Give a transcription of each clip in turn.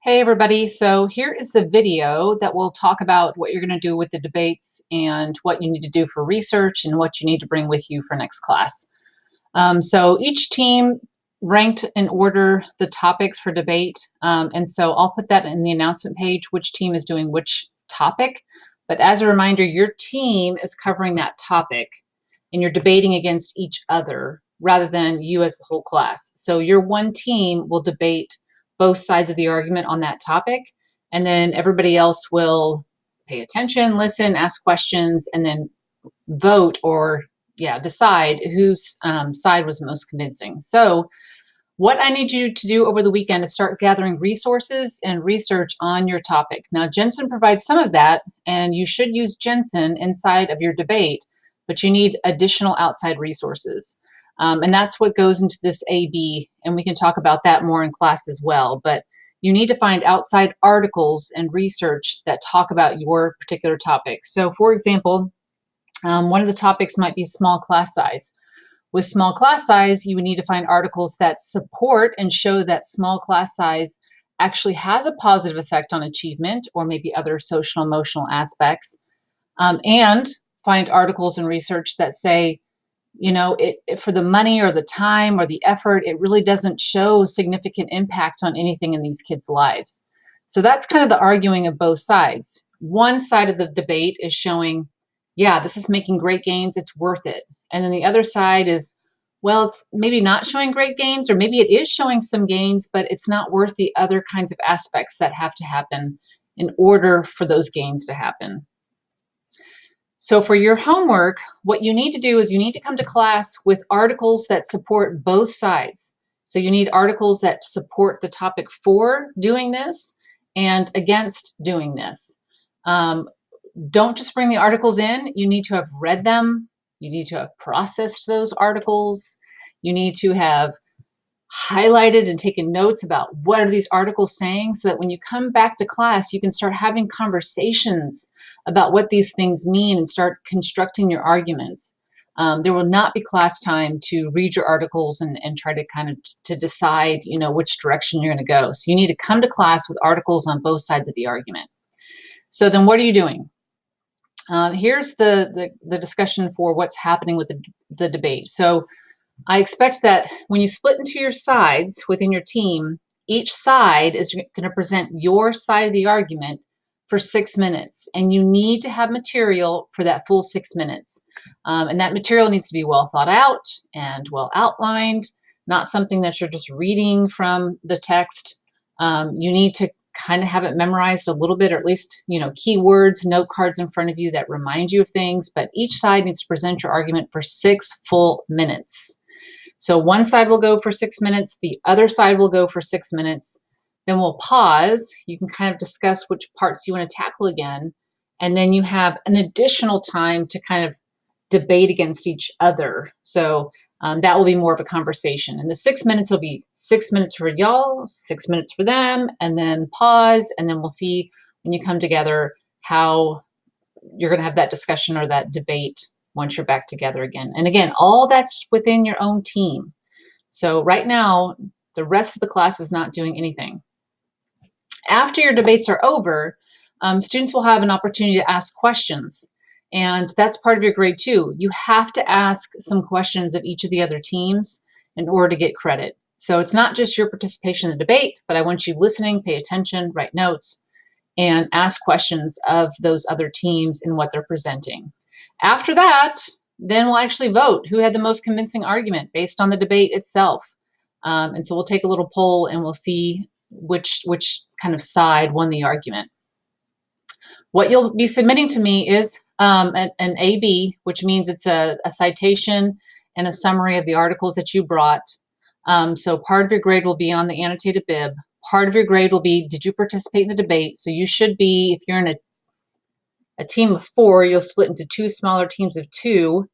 Hey everybody, so here is the video that will talk about what you're going to do with the debates and what you need to do for research and what you need to bring with you for next class. So each team ranked in order the topics for debate, and so I'll put that in the announcement page, which team is doing which topic. But as a reminder, your team is covering that topic and you're debating against each other rather than you as the whole class. So your one team will debate both sides of the argument on that topic, and then everybody else will pay attention, listen, ask questions, and then vote or decide whose side was most convincing. So what I need you to do over the weekend is start gathering resources and research on your topic. Now, Jensen provides some of that, and you should use Jensen inside of your debate, but you need additional outside resources. And that's what goes into this AB, and we can talk about that more in class as well. But you need to find outside articles and research that talk about your particular topic. So for example, one of the topics might be small class size. With small class size, you would need to find articles that support and show that small class size actually has a positive effect on achievement or maybe other social emotional aspects, and find articles and research that say, you know, for the money or the time or the effort, it really doesn't show significant impact on anything in these kids' lives. So that's kind of the arguing of both sides. One side of the debate is showing, yeah, this is making great gains, it's worth it. And then the other side is, well, it's maybe not showing great gains, or maybe it is showing some gains, but it's not worth the other kinds of aspects that have to happen in order for those gains to happen. So for your homework, what you need to do is you need to come to class with articles that support both sides. So you need articles that support the topic for doing this and against doing this. Don't just bring the articles in. You need to have read them. You need to have processed those articles. You need to have highlighted and taken notes about what are these articles saying, so that when you come back to class, you can start having conversations about what these things mean and start constructing your arguments. There will not be class time to read your articles and try to kind of to decide, you know, which direction you're going to go. So you need to come to class with articles on both sides of the argument. So then what are you doing? Here's the discussion for what's happening with the debate. So I expect that when you split into your sides within your team, each side is going to present your side of the argument for 6 minutes, and you need to have material for that full 6 minutes. And that material needs to be well thought out and well outlined, not something that you're just reading from the text. You need to kind of have it memorized a little bit, or at least, you know, keywords, note cards in front of you that remind you of things, but each side needs to present your argument for 6 full minutes. So one side will go for 6 minutes, the other side will go for 6 minutes. Then we'll pause. You can kind of discuss which parts you want to tackle again. And then you have an additional time to kind of debate against each other. So that will be more of a conversation. And the 6 minutes will be 6 minutes for y'all, 6 minutes for them, and then pause. And then we'll see when you come together how you're going to have that discussion or that debate once you're back together again. And again, all that's within your own team. So right now, the rest of the class is not doing anything. After your debates are over, students will have an opportunity to ask questions. And that's part of your grade too. You have to ask some questions of each of the other teams in order to get credit. So it's not just your participation in the debate, but I want you listening, pay attention, write notes, and ask questions of those other teams in what they're presenting. After that, then we'll actually vote who had the most convincing argument based on the debate itself. And so we'll take a little poll and we'll see which kind of side won the argument. What you'll be submitting to me is an AB, which means it's a citation and a summary of the articles that you brought. So part of your grade will be on the annotated bib. Part of your grade will be, did you participate in the debate? So you should be, if you're in a team of 4, you'll split into 2 smaller teams of 2,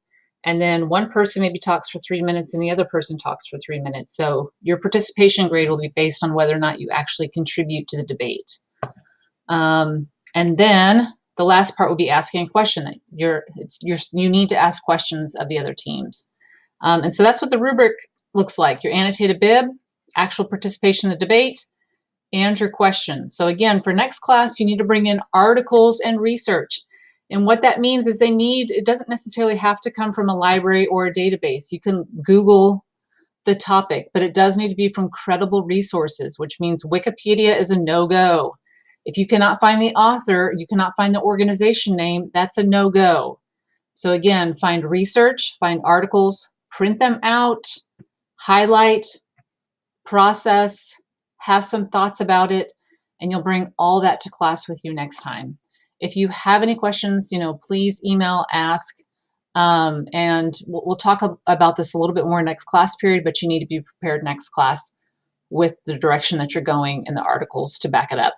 and then one person maybe talks for 3 minutes and the other person talks for 3 minutes. So your participation grade will be based on whether or not you actually contribute to the debate. And then the last part will be asking a question. You need to ask questions of the other teams. And so that's what the rubric looks like. Your annotated bib, actual participation in the debate, and your questions. So again, for next class, you need to bring in articles and research. And what that means is it doesn't necessarily have to come from a library or a database. You can Google the topic, but it does need to be from credible resources, which means Wikipedia is a no-go. If you cannot find the author, you cannot find the organization name, that's a no-go. So again, find research, find articles, print them out, highlight, process, have some thoughts about it, and you'll bring all that to class with you next time. If you have any questions, please email, ask, and we'll talk about this a little bit more next class period, but you need to be prepared next class with the direction that you're going and the articles to back it up.